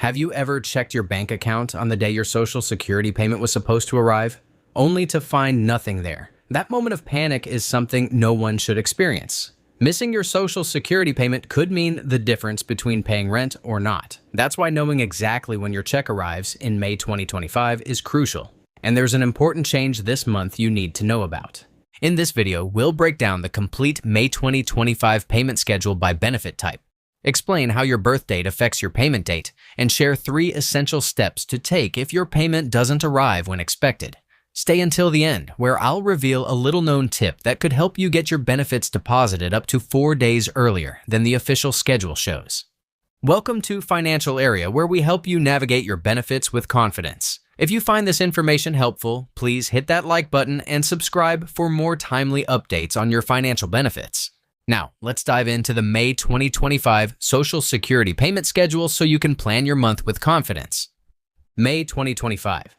Have you ever checked your bank account on the day your Social Security payment was supposed to arrive, only to find nothing there? That moment of panic is something no one should experience. Missing your Social Security payment could mean the difference between paying rent or not. That's why knowing exactly when your check arrives in May 2025 is crucial. And there's an important change this month you need to know about. In this video, we'll break down the complete May 2025 payment schedule by benefit type, explain how your birth date affects your payment date, and share 3 essential steps to take if your payment doesn't arrive when expected. Stay until the end, where I'll reveal a little-known tip that could help you get your benefits deposited up to 4 days earlier than the official schedule shows. Welcome to Financial Area, where we help you navigate your benefits with confidence. If you find this information helpful, please hit that like button and subscribe for more timely updates on your financial benefits. Now, let's dive into the May 2025 Social Security payment schedule so you can plan your month with confidence. May 2025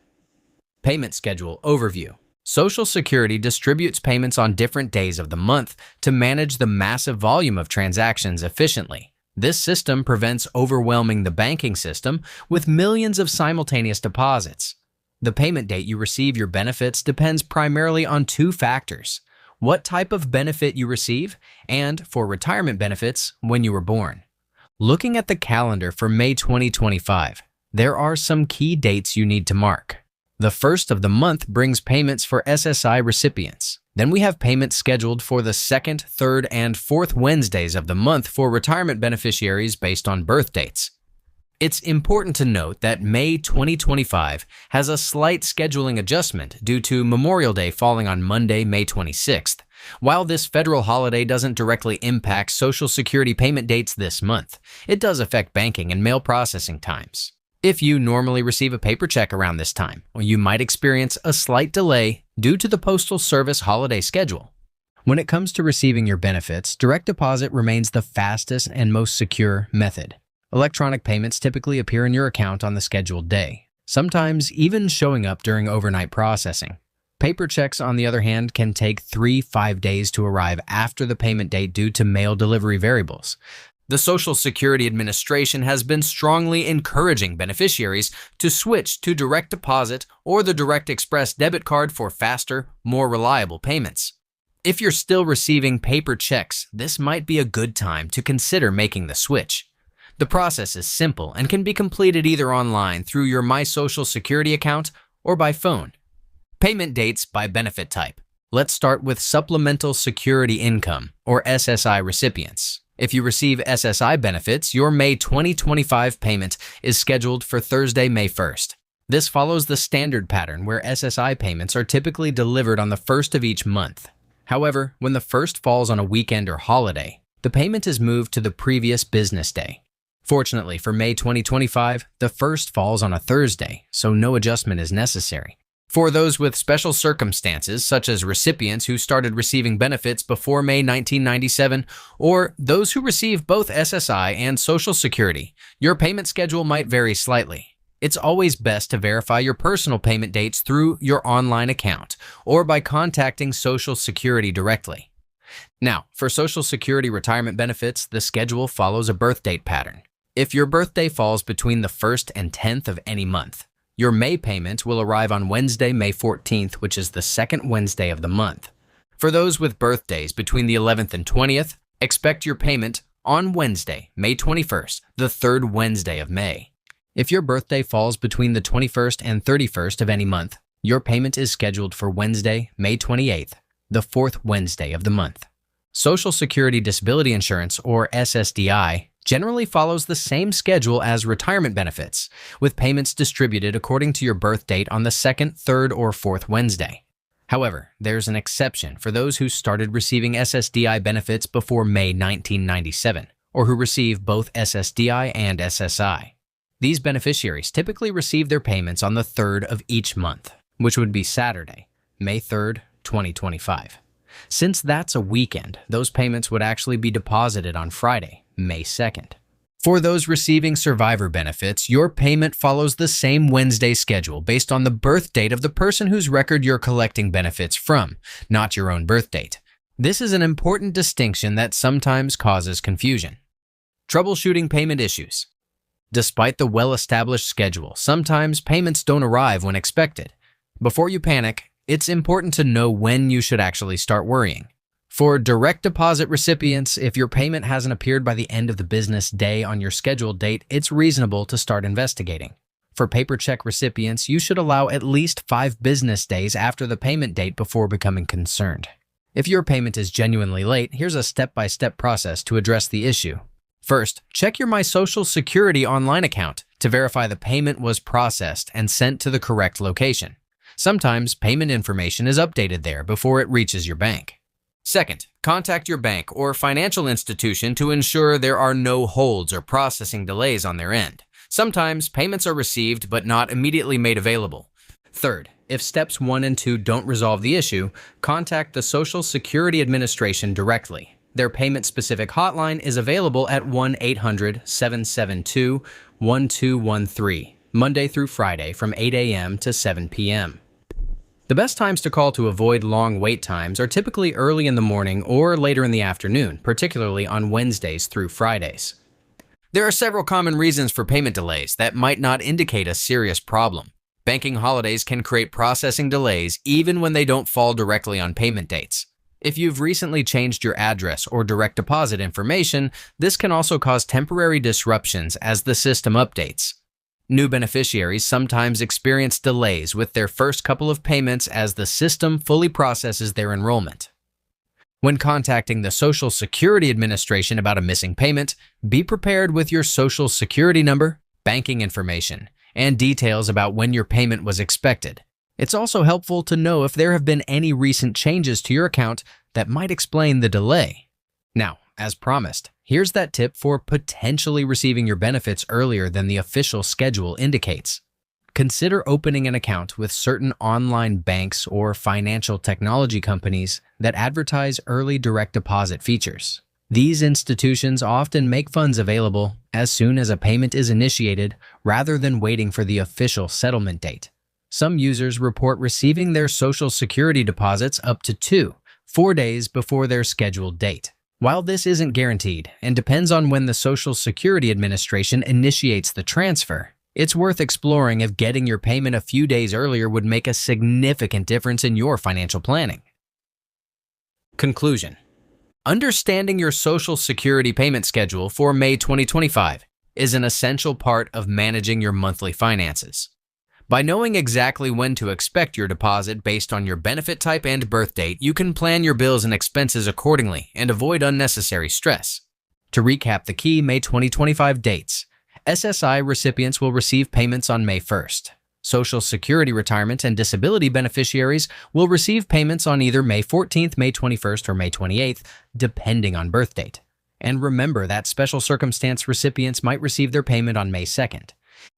Payment Schedule Overview. Social Security distributes payments on different days of the month to manage the massive volume of transactions efficiently. This system prevents overwhelming the banking system with millions of simultaneous deposits. The payment date you receive your benefits depends primarily on 2 factors: what type of benefit you receive, and, for retirement benefits, when you were born. Looking at the calendar for May 2025, there are some key dates you need to mark. The first of the month brings payments for SSI recipients. Then we have payments scheduled for the 2nd, 3rd, and 4th Wednesdays of the month for retirement beneficiaries based on birth dates. It's important to note that May 2025 has a slight scheduling adjustment due to Memorial Day falling on Monday, May 26th. While this federal holiday doesn't directly impact Social Security payment dates this month, it does affect banking and mail processing times. If you normally receive a paper check around this time, you might experience a slight delay due to the Postal Service holiday schedule. When it comes to receiving your benefits, direct deposit remains the fastest and most secure method. Electronic payments typically appear in your account on the scheduled day, sometimes even showing up during overnight processing. Paper checks, on the other hand, can take 3-5 days to arrive after the payment date due to mail delivery variables. The Social Security Administration has been strongly encouraging beneficiaries to switch to direct deposit or the Direct Express debit card for faster, more reliable payments. If you're still receiving paper checks, this might be a good time to consider making the switch. The process is simple and can be completed either online through your My Social Security account or by phone. Payment dates by benefit type. Let's start with Supplemental Security Income, or SSI recipients. If you receive SSI benefits, your May 2025 payment is scheduled for Thursday, May 1st. This follows the standard pattern where SSI payments are typically delivered on the 1st of each month. However, when the 1st falls on a weekend or holiday, the payment is moved to the previous business day. Fortunately for May 2025, the 1st falls on a Thursday, so no adjustment is necessary. For those with special circumstances, such as recipients who started receiving benefits before May 1997, or those who receive both SSI and Social Security, your payment schedule might vary slightly. It's always best to verify your personal payment dates through your online account or by contacting Social Security directly. Now, for Social Security retirement benefits, the schedule follows a birth date pattern. If your birthday falls between the 1st and 10th of any month, your May payment will arrive on Wednesday, May 14th, which is the 2nd Wednesday of the month. For those with birthdays between the 11th and 20th, expect your payment on Wednesday, May 21st, the 3rd Wednesday of May. If your birthday falls between the 21st and 31st of any month, your payment is scheduled for Wednesday, May 28th, the 4th Wednesday of the month. Social Security Disability Insurance, or SSDI, generally follows the same schedule as retirement benefits, with payments distributed according to your birth date on the 2nd, 3rd, or 4th Wednesday. However, there's an exception for those who started receiving SSDI benefits before May 1997, or who receive both SSDI and SSI. These beneficiaries typically receive their payments on the 3rd of each month, which would be Saturday, May 3rd, 2025. Since that's a weekend, those payments would actually be deposited on Friday, May 2nd. For those receiving survivor benefits, your payment follows the same Wednesday schedule based on the birth date of the person whose record you're collecting benefits from, not your own birth date. This is an important distinction that sometimes causes confusion. Troubleshooting payment issues. Despite the well-established schedule, sometimes payments don't arrive when expected. Before you panic, it's important to know when you should actually start worrying. For direct deposit recipients, if your payment hasn't appeared by the end of the business day on your scheduled date, it's reasonable to start investigating. For paper check recipients, you should allow at least 5 business days after the payment date before becoming concerned. If your payment is genuinely late, here's a step-by-step process to address the issue. First, check your My Social Security online account to verify the payment was processed and sent to the correct location. Sometimes payment information is updated there before it reaches your bank. Second, contact your bank or financial institution to ensure there are no holds or processing delays on their end. Sometimes payments are received but not immediately made available. Third, if steps 1 and 2 don't resolve the issue, contact the Social Security Administration directly. Their payment-specific hotline is available at 1-800-772-1213, Monday through Friday from 8 a.m. to 7 p.m. The best times to call to avoid long wait times are typically early in the morning or later in the afternoon, particularly on Wednesdays through Fridays. There are several common reasons for payment delays that might not indicate a serious problem. Banking holidays can create processing delays even when they don't fall directly on payment dates. If you've recently changed your address or direct deposit information, this can also cause temporary disruptions as the system updates. New beneficiaries sometimes experience delays with their first couple of payments as the system fully processes their enrollment. When contacting the Social Security Administration about a missing payment, be prepared with your Social Security number, banking information, and details about when your payment was expected. It's also helpful to know if there have been any recent changes to your account that might explain the delay. Now, as promised, here's that tip for potentially receiving your benefits earlier than the official schedule indicates. Consider opening an account with certain online banks or financial technology companies that advertise early direct deposit features. These institutions often make funds available as soon as a payment is initiated rather than waiting for the official settlement date. Some users report receiving their Social Security deposits up to 4 days before their scheduled date. While this isn't guaranteed and depends on when the Social Security Administration initiates the transfer, it's worth exploring if getting your payment a few days earlier would make a significant difference in your financial planning. Conclusion: understanding your Social Security payment schedule for May 2025 is an essential part of managing your monthly finances. By knowing exactly when to expect your deposit based on your benefit type and birth date, you can plan your bills and expenses accordingly and avoid unnecessary stress. To recap the key May 2025 dates, SSI recipients will receive payments on May 1st. Social Security retirement and disability beneficiaries will receive payments on either May 14th, May 21st, or May 28th, depending on birth date. And remember that special circumstance recipients might receive their payment on May 2nd.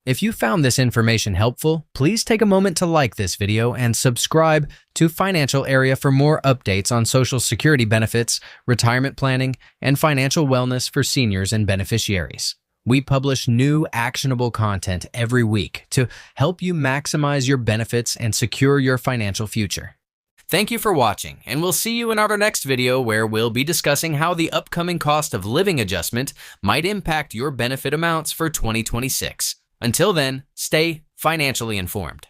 If you found this information helpful, please take a moment to like this video and subscribe to Financial Area for more updates on Social Security benefits, retirement planning, and financial wellness for seniors and beneficiaries. We publish new actionable content every week to help you maximize your benefits and secure your financial future. Thank you for watching, and we'll see you in our next video where we'll be discussing how the upcoming cost of living adjustment might impact your benefit amounts for 2026. Until then, stay financially informed.